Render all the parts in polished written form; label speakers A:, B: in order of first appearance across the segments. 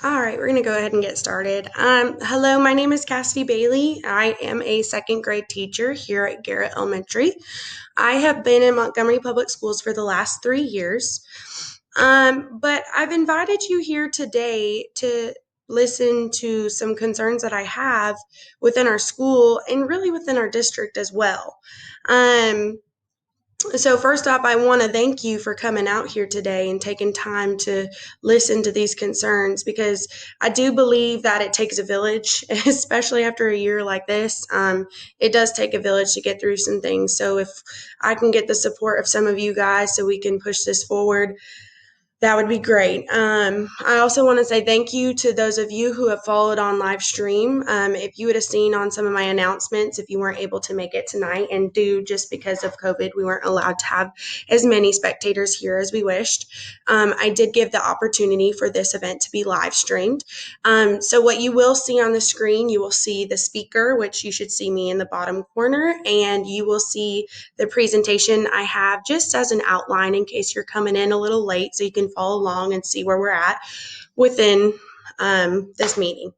A: All right, we're going to go ahead and get started. Hello, my name is Cassidy Bailey. I am a second grade teacher here at Garrett Elementary. I have been in Montgomery Public Schools for the last 3 years. But I've invited you here today to listen to some concerns that I have within our school and really within our district as well. So first off, I want to thank you for coming out here today and taking time to listen to these concerns because I do believe that it takes a village, especially after a year like this. It does take a village to get through some things. So if I can get the support of some of you guys so we can push this forward, that would be great. I also want to say thank you to those of you who have followed on live stream. If you would have seen on some of my announcements, if you weren't able to make it tonight, and just because of COVID, we weren't allowed to have as many spectators here as we wished. I did give the opportunity for this event to be live streamed. So what you will see on the screen, you will see the speaker, which you should see me in the bottom corner, and you will see the presentation I have just as an outline in case you're coming in a little late so you can follow along and see where we're at within this meeting.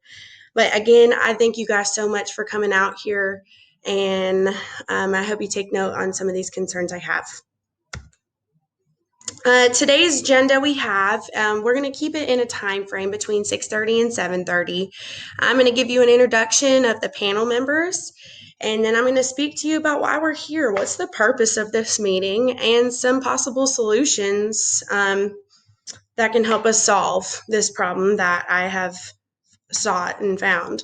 A: But again, I thank you guys so much for coming out here, and I hope you take note on some of these concerns I have. Today's agenda we have, we're going to keep it in a time frame between 6:30 and 7:30. I'm going to give you an introduction of the panel members, and then I'm going to speak to you about why we're here, what's the purpose of this meeting, and some possible solutions that can help us solve this problem that I have sought and found.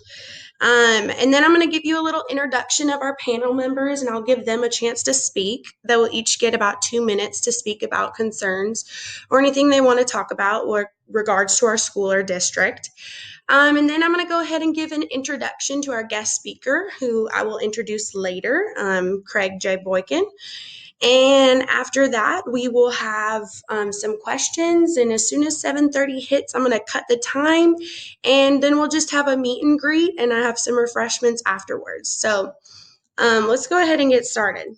A: And then I'm going to give you a little introduction of our panel members, and I'll give them a chance to speak. They will each get about 2 minutes to speak about concerns or anything they want to talk about with regards to our school or district. And then I'm going to go ahead and give an introduction to our guest speaker, who I will introduce later, Craig J. Boykin. And after that, we will have some questions. And as soon as 7:30 hits, I'm going to cut the time. And then we'll just have a meet and greet. And I have some refreshments afterwards. So let's go ahead and get started.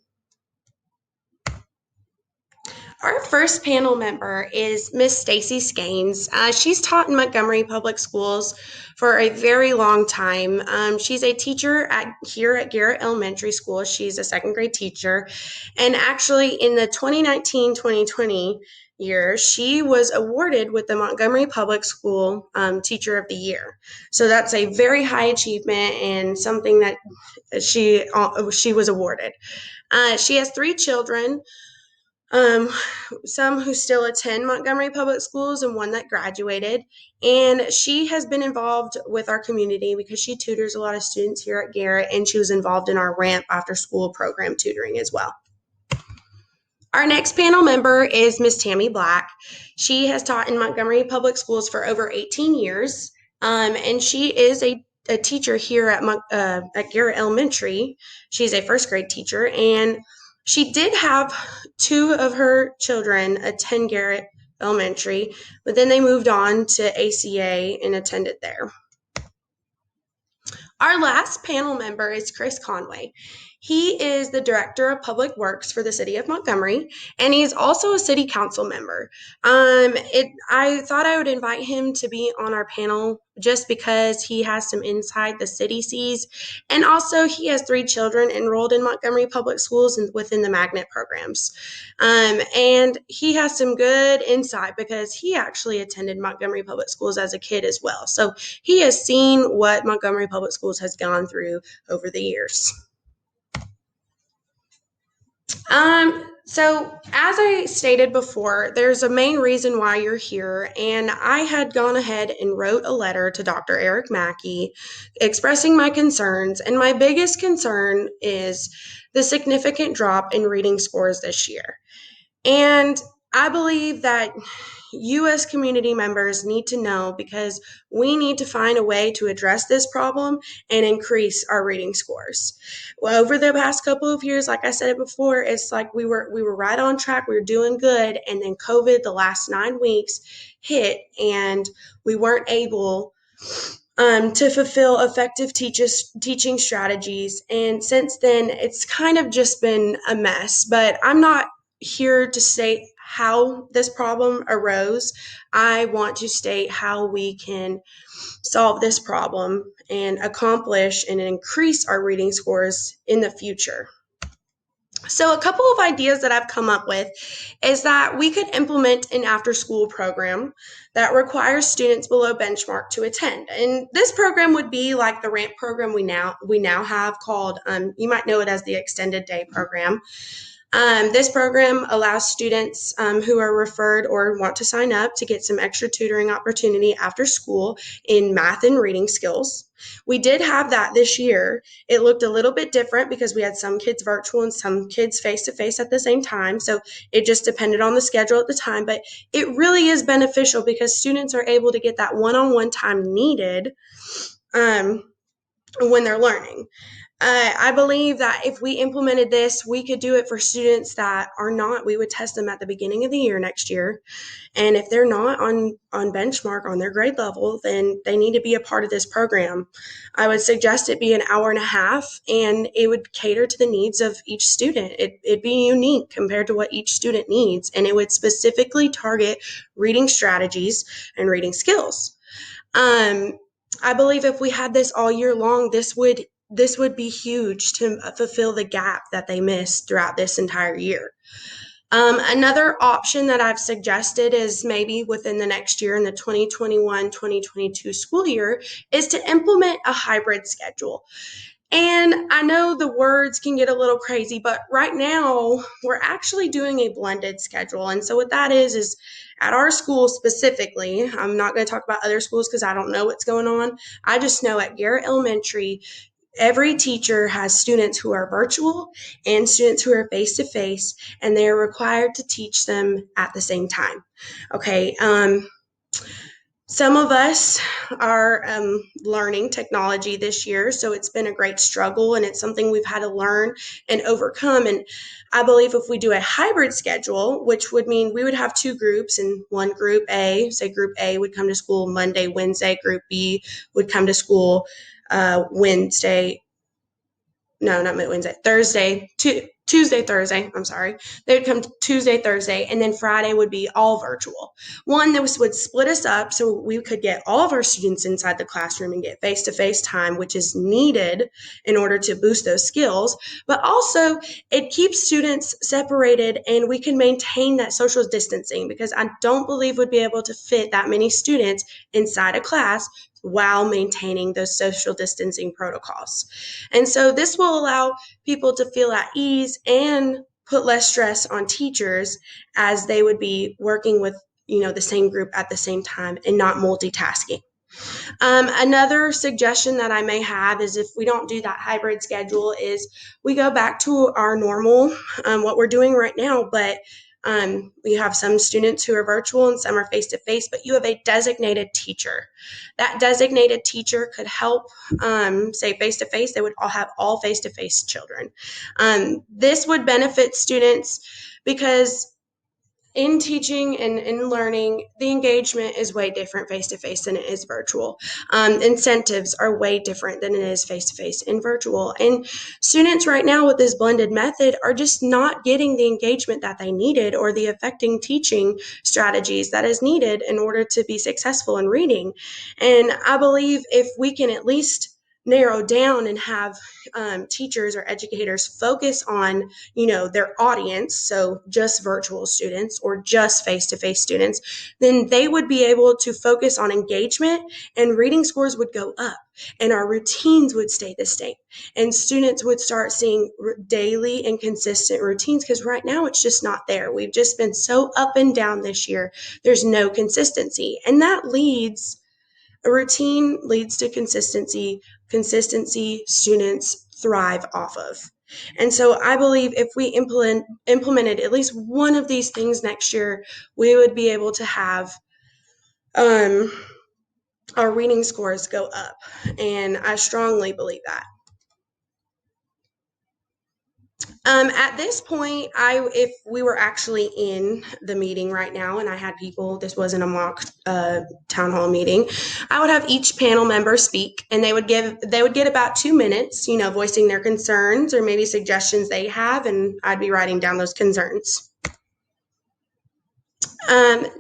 A: Our first panel member is Miss Stacy Scanes. She's taught in Montgomery Public Schools for a very long time. She's a teacher here at Garrett Elementary School. She's a second grade teacher. And actually in the 2019-2020 year, she was awarded with the Montgomery Public School Teacher of the Year. So that's a very high achievement and something that she was awarded. She has 3 children. Some who still attend Montgomery Public Schools and one that graduated. And she has been involved with our community because she tutors a lot of students here at Garrett, and she was involved in our RAMP after school program tutoring as well. Our next panel member is Miss Tammy Black. She has taught in Montgomery Public Schools for over 18 years, and she is a teacher here at Garrett Elementary. She's a first grade teacher, and she did have 2 of her children attend Garrett Elementary, but then they moved on to ACA and attended there. Our last panel member is Chris Conway. He is the Director of Public Works for the City of Montgomery, and he's also a City Council member. I thought I would invite him to be on our panel just because he has some insight the city sees, and also he has 3 children enrolled in Montgomery Public Schools and within the magnet programs. And he has some good insight because he actually attended Montgomery Public Schools as a kid as well. So he has seen what Montgomery Public Schools has gone through over the years. So as I stated before, there's a main reason why you're here, and I had gone ahead and wrote a letter to Dr. Eric Mackey expressing my concerns, and my biggest concern is the significant drop in reading scores this year. And I believe that you as community members need to know because we need to find a way to address this problem and increase our reading scores. Well, over the past couple of years, like I said it before, it's like we were right on track. We were doing good. And then COVID, the last 9 weeks hit, and we weren't able to fulfill effective teaching strategies. And since then, it's kind of just been a mess. But I'm not here to state how this problem arose, I want to state how we can solve this problem and accomplish and increase our reading scores in the future. So, a couple of ideas that I've come up with is that we could implement an after school program that requires students below benchmark to attend. And this program would be like the RAMP program we now have called, you might know it as the Extended Day Program. This program allows students who are referred or want to sign up to get some extra tutoring opportunity after school in math and reading skills. We did have that this year. It looked a little bit different because we had some kids virtual and some kids face-to-face at the same time. So it just depended on the schedule at the time. But it really is beneficial because students are able to get that one-on-one time needed when they're learning. I believe that if we implemented this, we could do it for students that are not. We would test them at the beginning of the year next year. And if they're not on benchmark on their grade level, then they need to be a part of this program. I would suggest it be an hour and a half, and it would cater to the needs of each student. It'd be unique compared to what each student needs, and it would specifically target reading strategies and reading skills. I believe if we had this all year long, this would be huge to fulfill the gap that they missed throughout this entire year. Another option that I've suggested is maybe within the next year in the 2021-2022 school year is to implement a hybrid schedule. And I know the words can get a little crazy, but right now we're actually doing a blended schedule. And so what that is at our school specifically, I'm not going to talk about other schools because I don't know what's going on. I just know at Garrett Elementary, every teacher has students who are virtual and students who are face-to-face, and they are required to teach them at the same time. Okay. Some of us are learning technology this year, so it's been a great struggle, and it's something we've had to learn and overcome. And I believe if we do a hybrid schedule, which would mean we would have two groups, and one group A, say group A would come to school Monday, Wednesday, group B would come to school Thursday, Tuesday, Thursday. I'm sorry. They would come Tuesday, Thursday, and then Friday would be all virtual. One that would split us up so we could get all of our students inside the classroom and get face-to-face time, which is needed in order to boost those skills. But also, it keeps students separated, and we can maintain that social distancing because I don't believe we'd be able to fit that many students inside a class while maintaining those social distancing protocols. And so this will allow people to feel at ease and put less stress on teachers as they would be working with, the same group at the same time and not multitasking. Another suggestion that I may have is if we don't do that hybrid schedule is we go back to our normal, what we're doing right now, but we have some students who are virtual and some are face-to-face, but you have a designated teacher. That designated teacher could help, say face-to-face, they would all have all face-to-face children. This would benefit students because in teaching and in learning, the engagement is way different face-to-face than it is virtual. Incentives are way different than it is face-to-face and virtual. And students right now with this blended method are just not getting the engagement that they needed or the affecting teaching strategies that is needed in order to be successful in reading. And I believe if we can at least narrow down and have teachers or educators focus on, their audience, so just virtual students or just face-to-face students, then they would be able to focus on engagement and reading scores would go up and our routines would stay the same. And students would start seeing daily and consistent routines because right now it's just not there. We've just been so up and down this year. There's no consistency. And a routine leads to consistency. Consistency students thrive off of. And so I believe if we implemented at least one of these things next year, we would be able to have our reading scores go up. And I strongly believe that. At this point, if we were actually in the meeting right now and I had people, this wasn't a mock town hall meeting, I would have each panel member speak and they would get about 2 minutes, voicing their concerns or maybe suggestions they have, and I'd be writing down those concerns.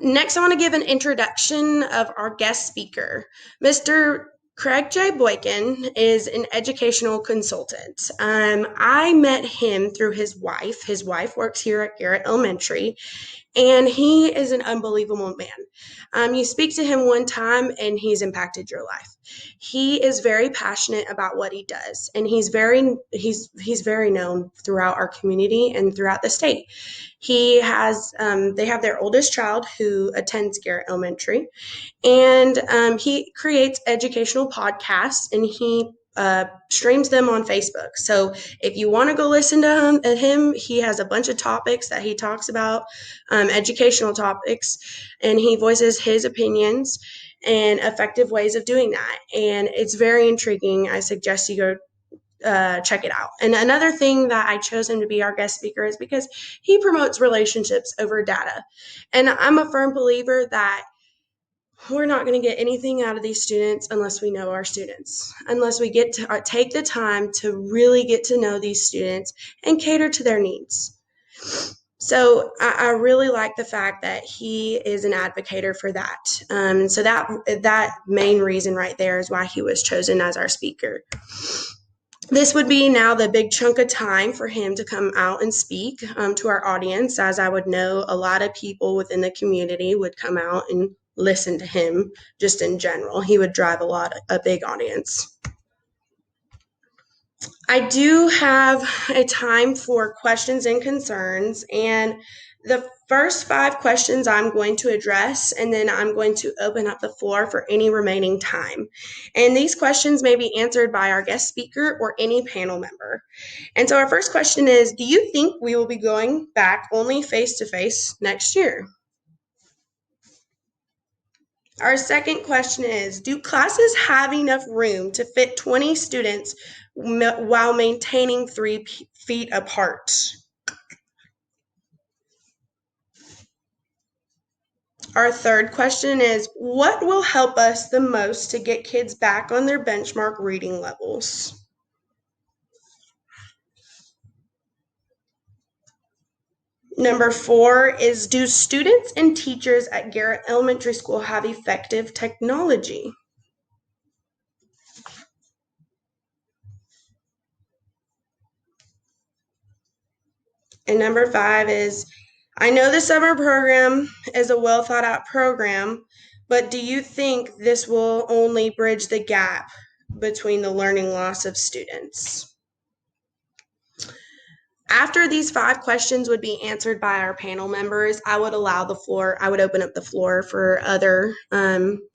A: Next, I want to give an introduction of our guest speaker. Mr. Craig J. Boykin is an educational consultant. I met him through his wife. His wife works here at Garrett Elementary, and he is an unbelievable man. You speak to him one time, and he's impacted your life. He is very passionate about what he does, and he's very known throughout our community and throughout the state. They have their oldest child who attends Garrett Elementary, and he creates educational podcasts, and he streams them on Facebook. So if you want to go listen to him, he has a bunch of topics that he talks about, educational topics, and he voices his opinions and effective ways of doing that. And it's very intriguing. I suggest you go check it out. And another thing that I chose him to be our guest speaker is because he promotes relationships over data. And I'm a firm believer that we're not going to get anything out of these students unless we know our students, unless we get to take the time to really get to know these students and cater to their needs. So I really like the fact that he is an advocate for that. So that main reason right there is why he was chosen as our speaker. This would be now the big chunk of time for him to come out and speak to our audience, as I would know a lot of people within the community would come out and listen to him just in general. He would drive a big audience. I do have a time for questions and concerns, and the first 5 questions I'm going to address, and then I'm going to open up the floor for any remaining time. And these questions may be answered by our guest speaker or any panel member. And so our first question is, do you think we will be going back only face-to-face next year? Our second question is, do classes have enough room to fit 20 students while maintaining 3 feet apart? Our third question is, what will help us the most to get kids back on their benchmark reading levels? Number 4 is, do students and teachers at Garrett Elementary School have effective technology? And number 5 is, I know the summer program is a well thought out program, but do you think this will only bridge the gap between the learning loss of students? After these 5 questions would be answered by our panel members, I would open up the floor for other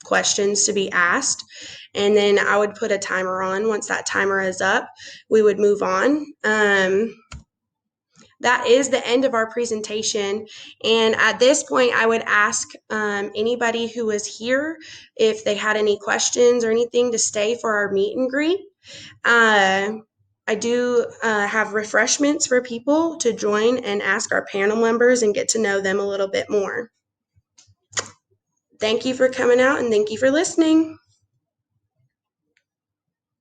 A: questions to be asked. And then I would put a timer on. Once that timer is up, we would move on. That is the end of our presentation. And at this point, I would ask anybody who was here if they had any questions or anything to stay for our meet and greet. I do have refreshments for people to join and ask our panel members and get to know them a little bit more. Thank you for coming out, and thank you for listening.